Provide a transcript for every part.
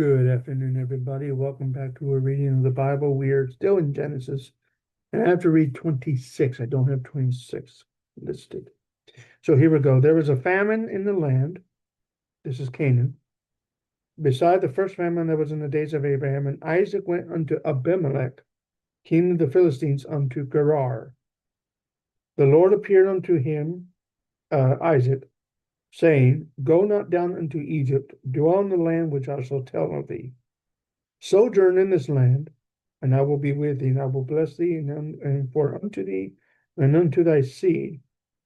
Good afternoon, everybody. Welcome back to a reading of the Bible. We are still in Genesis, and I have to read 26. I don't have 26 listed. So here we go. There was a famine in the land. This is Canaan. Beside the first famine that was in the days of Abraham, and Isaac went unto Abimelech, king of the Philistines, unto Gerar. The Lord appeared unto him, Isaac, saying, Go not down into Egypt, dwell in the land which I shall tell of thee. Sojourn in this land, and I will be with thee, and I will bless thee, and for unto thee and unto thy seed,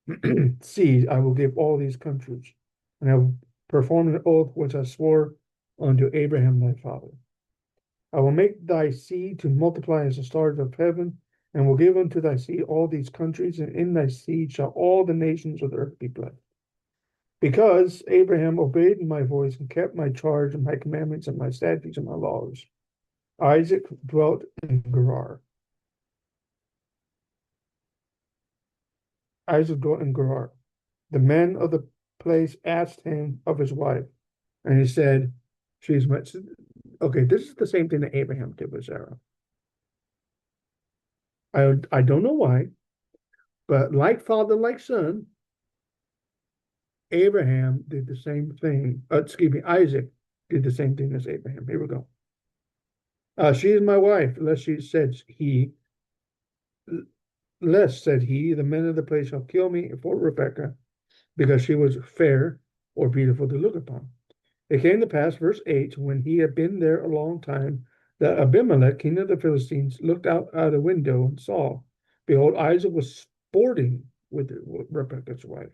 I will give all these countries, and I will perform an oath which I swore unto Abraham thy father. I will make thy seed to multiply as the stars of heaven, and will give unto thy seed all these countries, and in thy seed shall all the nations of the earth be blessed. Because Abraham obeyed my voice and kept my charge and my commandments and my statutes and my laws, Isaac dwelt in Gerar. Isaac dwelt in Gerar. The men of the place asked him of his wife, and he said, She's much. Okay, this is the same thing that Abraham did with Sarah. I don't know why, but like father, like son, Abraham did the same thing. Isaac did the same thing as Abraham. Here we go. She is my wife, lest, said he, the men of the place shall kill me for Rebekah, because she was fair or beautiful to look upon. It came to pass, verse 8, when he had been there a long time, that Abimelech, king of the Philistines, looked out a window and saw, behold, Isaac was sporting with Rebekah's wife.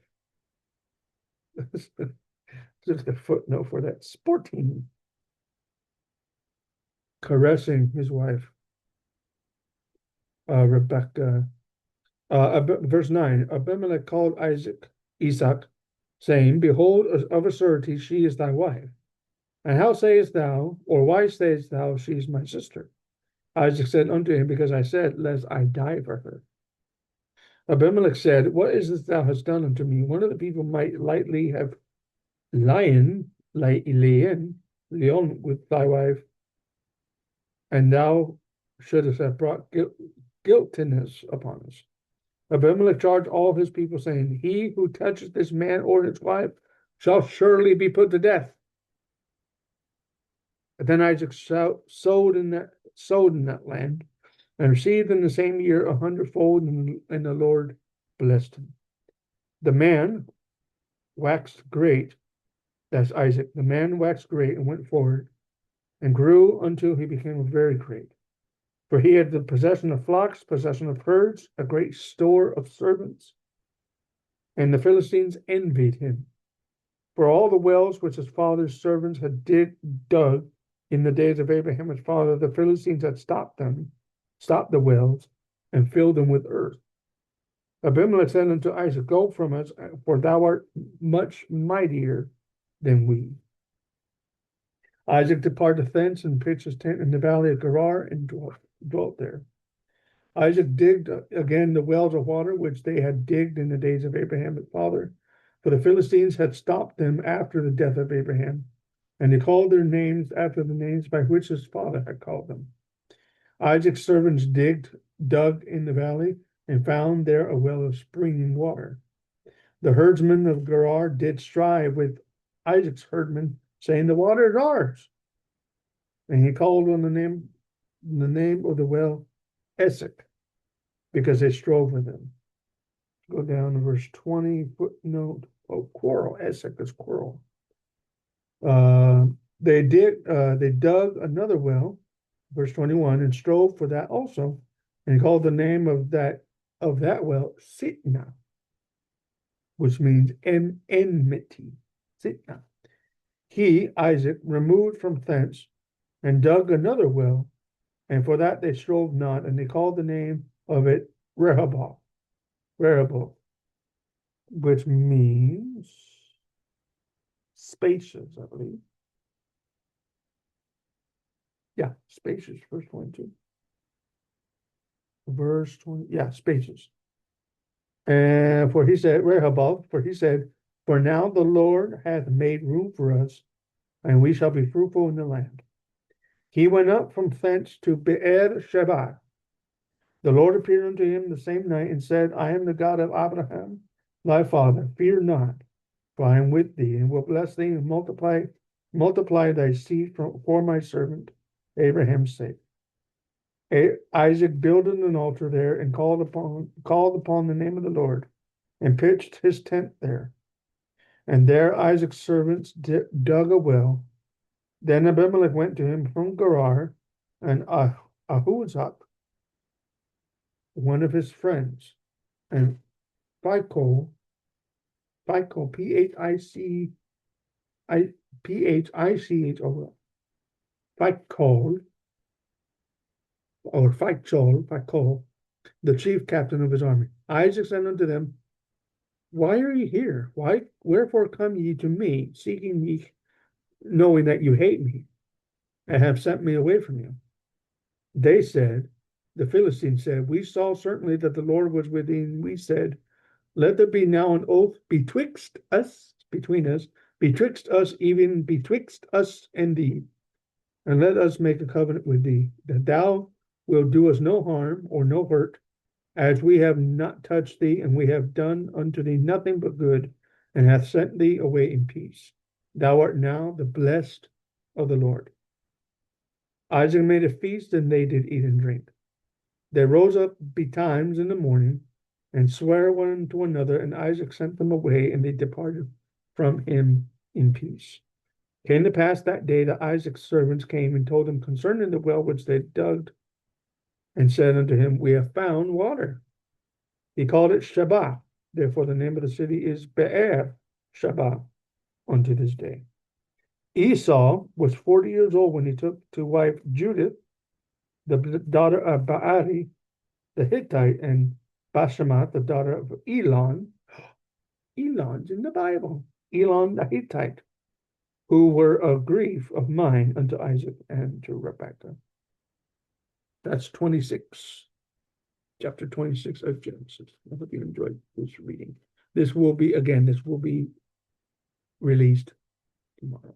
Just a footnote for that. Sporting. Caressing his wife, Rebekah. Verse 9, Abimelech called Isaac, saying, Behold, of a surety she is thy wife. And how sayest thou, or why sayest thou, she is my sister? Isaac said unto him, Because I said, Lest I die for her. Abimelech said, What is this thou hast done unto me? One of the people might lightly have lain with thy wife, and thou shouldst have brought guiltiness upon us. Abimelech charged all his people, saying, He who touches this man or his wife shall surely be put to death. And then Isaac sowed in that land, and received in the same year 100-fold, and the Lord blessed him. The man waxed great, that's Isaac. The man waxed great and went forward, and grew until he became very great. For he had the possession of flocks, possession of herds, a great store of servants. And the Philistines envied him. For all the wells which his father's servants had dug in the days of Abraham his father, the Philistines had stopped the wells, and filled them with earth. Abimelech said unto Isaac, Go from us, for thou art much mightier than we. Isaac departed thence and pitched his tent in the valley of Gerar and dwelt there. Isaac digged again the wells of water which they had digged in the days of Abraham his father, for the Philistines had stopped them after the death of Abraham, and he called their names after the names by which his father had called them. Isaac's servants dug in the valley, and found there a well of springing water. The herdsmen of Gerar did strive with Isaac's herdmen, saying, The water is ours. And he called on the name of the well Esek, because they strove with him. Go down to verse 20, footnote, quarrel. Esek is quarrel. They dug another well, verse 21, and strove for that also, and he called the name of that well Sitnah, which means enmity. Sitnah. He, Isaac, removed from thence and dug another well, and for that they strove not, and they called the name of it Rehoboth, which means spacious, I believe. Yeah, spacious, verse 22. Verse 20, yeah, spacious. And for he said, Rehoboth, for he said, For now the Lord hath made room for us, and we shall be fruitful in the land. He went up from thence to Beer Sheba. The Lord appeared unto him the same night and said, I am the God of Abraham, thy father. Fear not, for I am with thee, and will bless thee and multiply thy seed for my servant Abraham's sake. Isaac builded an altar there and called upon the name of the Lord, and pitched his tent there. And there Isaac's servants dug a well. Then Abimelech went to him from Gerar, and Ahuzat, one of his friends, and Phicol, P-H-I-C, P-H-I-C-H-O, Phicol, or Phicol, the chief captain of his army. Isaac said unto them, Why are ye here? Wherefore come ye to me, seeking me, knowing that you hate me, and have sent me away from you? They said, the Philistines said, We saw certainly that the Lord was with thee, and we said, Let there be now an oath between us, even betwixt us and thee, and let us make a covenant with thee, that thou wilt do us no harm or no hurt, as we have not touched thee, and we have done unto thee nothing but good, and hath sent thee away in peace. Thou art now the blessed of the Lord. Isaac made a feast, and they did eat and drink. They rose up betimes in the morning, and sware one to another, and Isaac sent them away, and they departed from him in peace. Came to pass that day that Isaac's servants came and told him concerning the well which they dug, and said unto him, We have found water. He called it Sheba. Therefore the name of the city is Beer Sheba unto this day. Esau was 40 years old when he took to wife Judith, the daughter of Baari, the Hittite, and Bashemat, the daughter of Elon. Elon's in the Bible. Elon the Hittite, who were a grief of mind unto Isaac and to Rebekah. That's 26, chapter 26 of Genesis. I hope you enjoyed this reading. This will be released tomorrow.